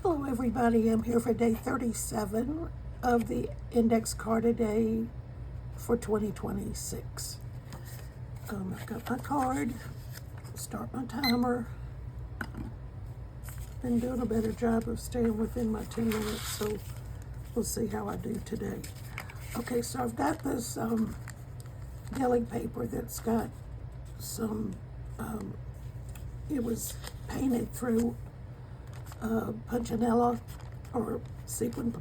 Hello everybody, I'm here for day 37 of the index card a day for 2026. I've got my card, start my timer. Been doing a better job of staying within my 10 minutes, so we'll see how I do today. Okay, so I've got this deli paper that's got some, it was painted through punchinella or sequin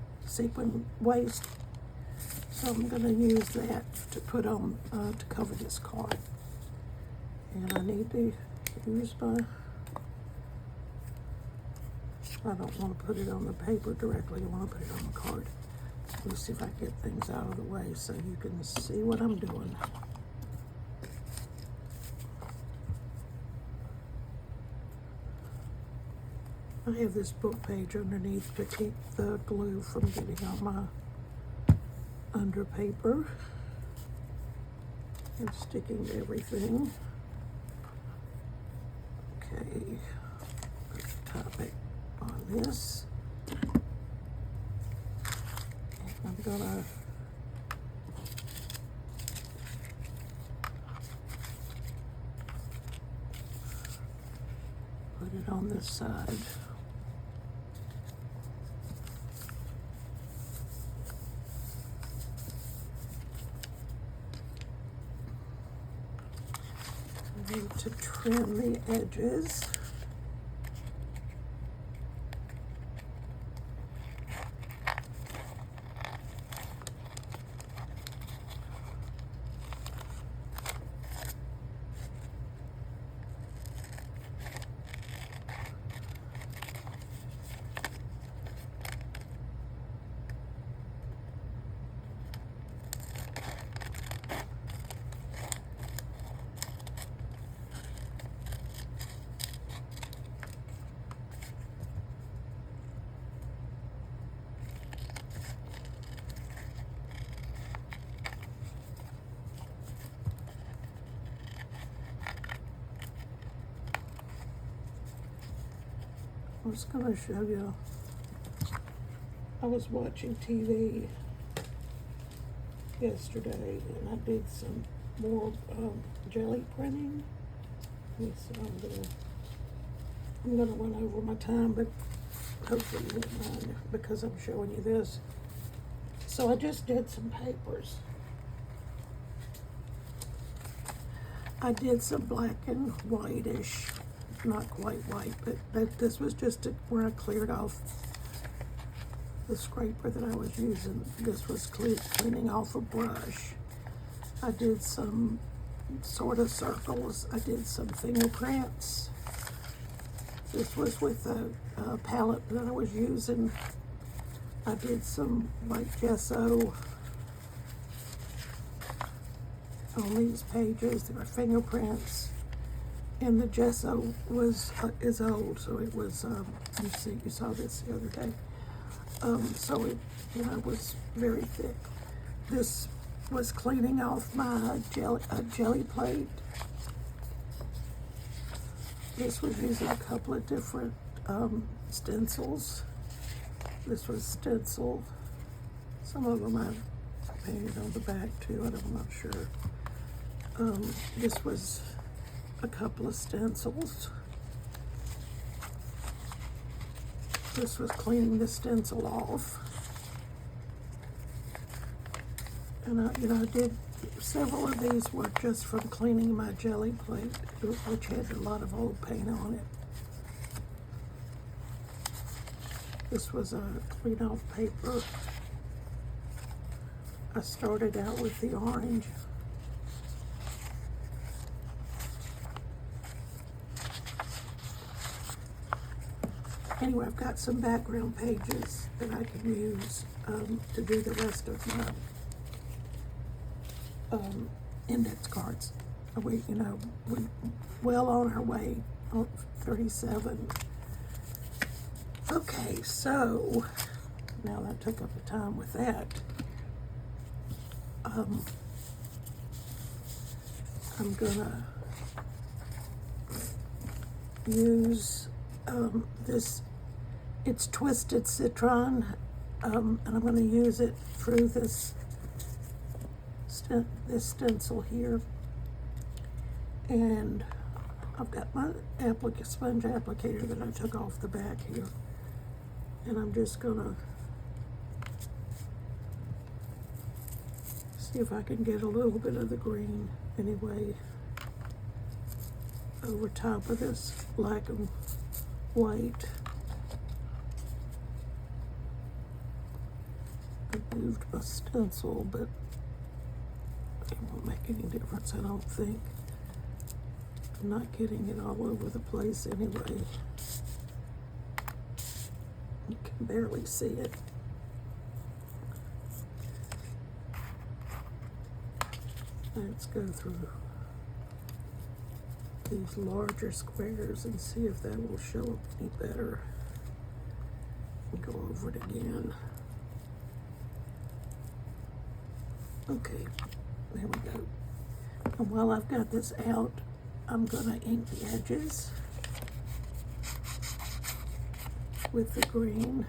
waste, so I'm going to use that to put on to cover this card. And I need to use my, I don't want to put it on the paper directly, I want to put it on the card. Let me see if I can get things out of the way so you can see what I'm doing. I have this book page underneath to keep the glue from getting on my under paper and sticking to everything. Okay, put the topic on this. And I'm gonna put it on this side. I need to trim the edges. I was going to show you, I was watching TV yesterday and I did some more jelly printing. So I'm gonna run over my time, but hopefully you won't mind because I'm showing you this. So I just did some papers. I did some black and whitish, not quite white, but this was just where I cleared off the scraper that I was using. This was cleaning off a brush. I did some sort of circles. I did some fingerprints. This was with a palette that I was using. I did some white gesso on these pages. There were fingerprints. And the gesso is old, so it was, you saw this the other day. So it, was very thick. This was cleaning off my jelly plate. This was using a couple of different stencils. This was stencil. Some of them I painted on the back too, I'm not sure. This was a couple of stencils. This was cleaning the stencil off. And I did several of these were just from cleaning my jelly plate, which had a lot of old paint on it. This was a clean off paper. I started out with the orange. Anyway, I've got some background pages that I can use to do the rest of my index cards. We well on our way, 37. Okay, so now that took up the time with that. I'm gonna use this It's Twisted Citron, and I'm going to use it through this stencil here. And I've got my sponge applicator that I took off the back here. And I'm just going to see if I can get a little bit of the green anyway over top of this black and white. I moved my stencil, but it won't make any difference, I don't think. I'm not getting it all over the place anyway. You can barely see it. Let's go through these larger squares and see if that will show up any better. And go over it again. Okay, there we go. And while I've got this out, I'm gonna ink the edges with the green.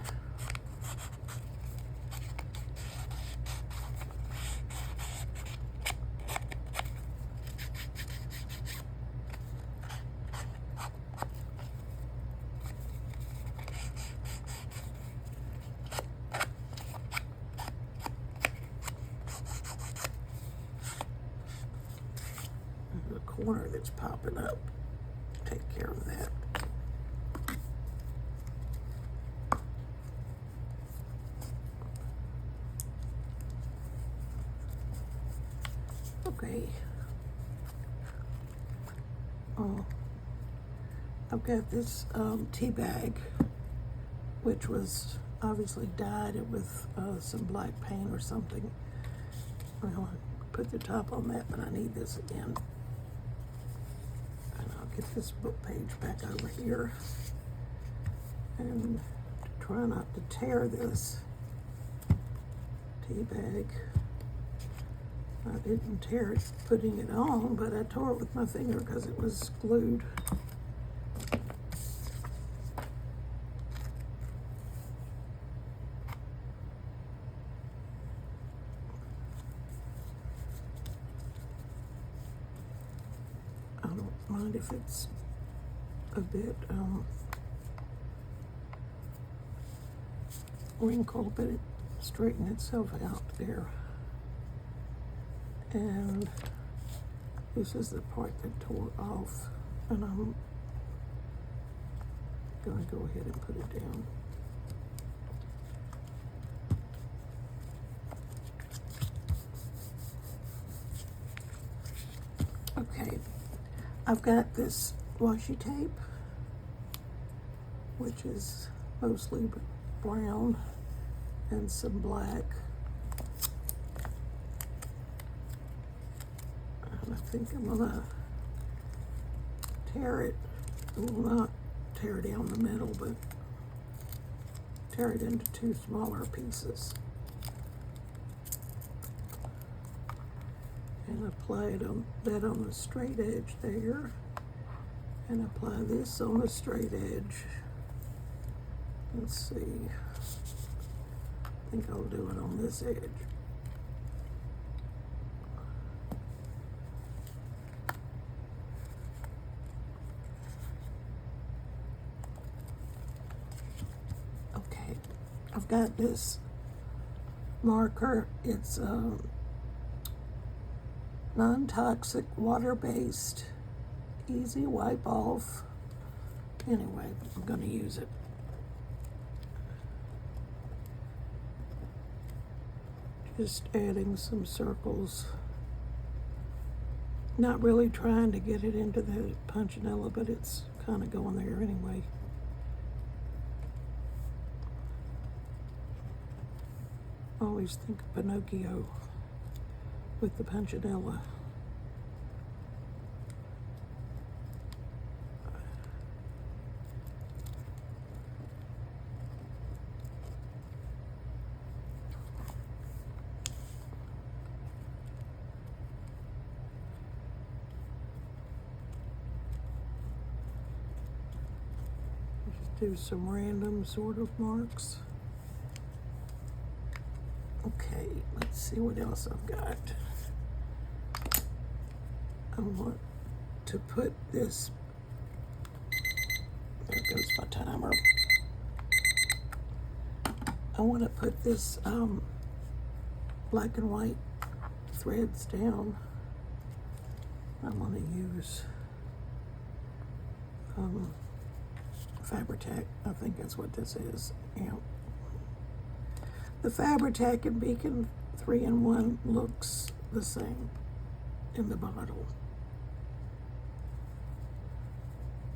There's a corner that's popping up. Take care of that. Okay. I've got this tea bag, which was obviously dyed with some black paint or something. Well, I put the top on that, but I need this again. And I'll get this book page back over here. And try not to tear this tea bag. I didn't tear it putting it on, but I tore it with my finger because it was glued. I don't mind if it's a bit wrinkled, but it straightened itself out there. And this is the part that tore off, and I'm gonna go ahead and put it down. Okay, I've got this washi tape, which is mostly brown and some black. And I think I'm gonna tear it. I will not tear down the middle, but tear it into two smaller pieces. And apply that on the straight edge there. And apply this on the straight edge. Let's see. I think I'll do it on this edge. Okay, I've got this marker. It's non-toxic, water-based, easy wipe off. Anyway, I'm going to use it. Just adding some circles. Not really trying to get it into the punchinella, but it's kind of going there anyway. I always think of Pinocchio with the punchinella. do some random sort of marks. Okay, let's see what else I've got. I want to put this, there goes my timer. I want to put this black and white threads down. I'm going to use Fabri-Tac. I think that's what this is. Yeah. The Fabri-Tac and Beacon 3-in-1 looks the same in the bottle.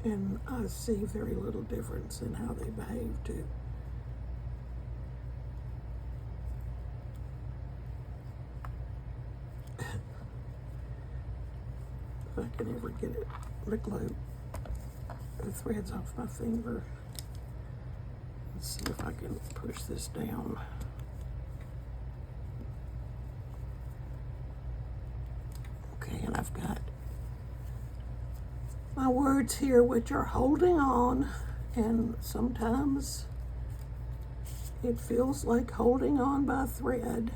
And I see very little difference in how they behave too. If I can ever get it, the glue, the threads off my finger. Let's see if I can push this down. Okay, and I've got my words here, which are holding on, and sometimes it feels like holding on by thread.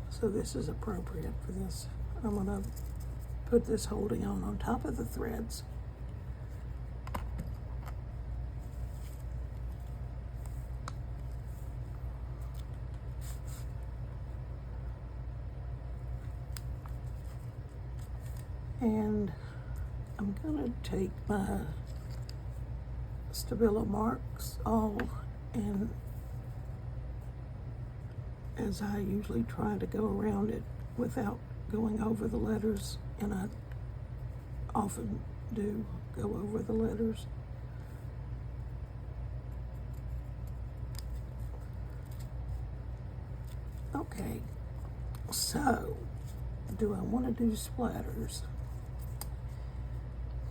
So this is appropriate for this. I'm gonna put this holding on top of the threads. And I'm gonna take my Stabilo marks all, and as I usually try to go around it without going over the letters, and I often do go over the letters. Okay, so do I want to do splatters?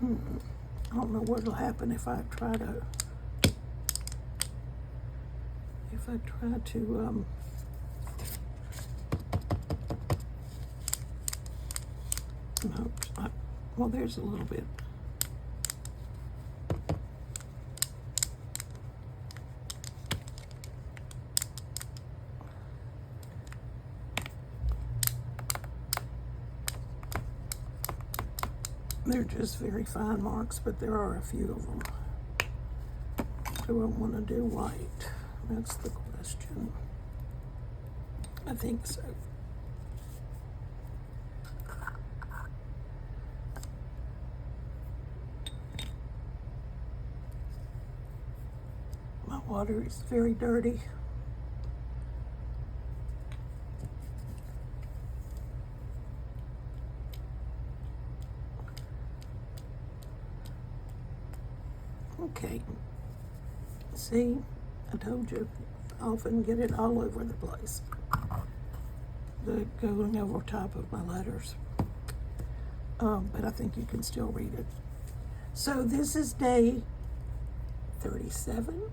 I don't know what'll happen if I try to no, well, there's a little bit. They're just very fine marks, but there are a few of them. Do I want to do white? That's the question. I think so. My water is very dirty. Okay, see, I told you, I often get it all over the place. Going over top of my letters. But I think you can still read it. So this is day 37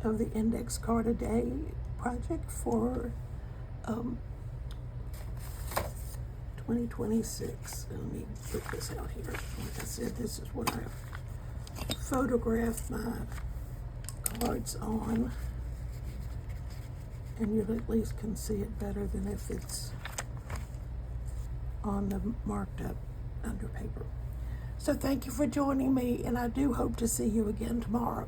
of the Index Card a Day project for 2026. Let me put this out here. Like I said, this is what I've photographed my cards on, and you at least can see it better than if it's on the marked up under paper. So thank you for joining me, and I do hope to see you again tomorrow.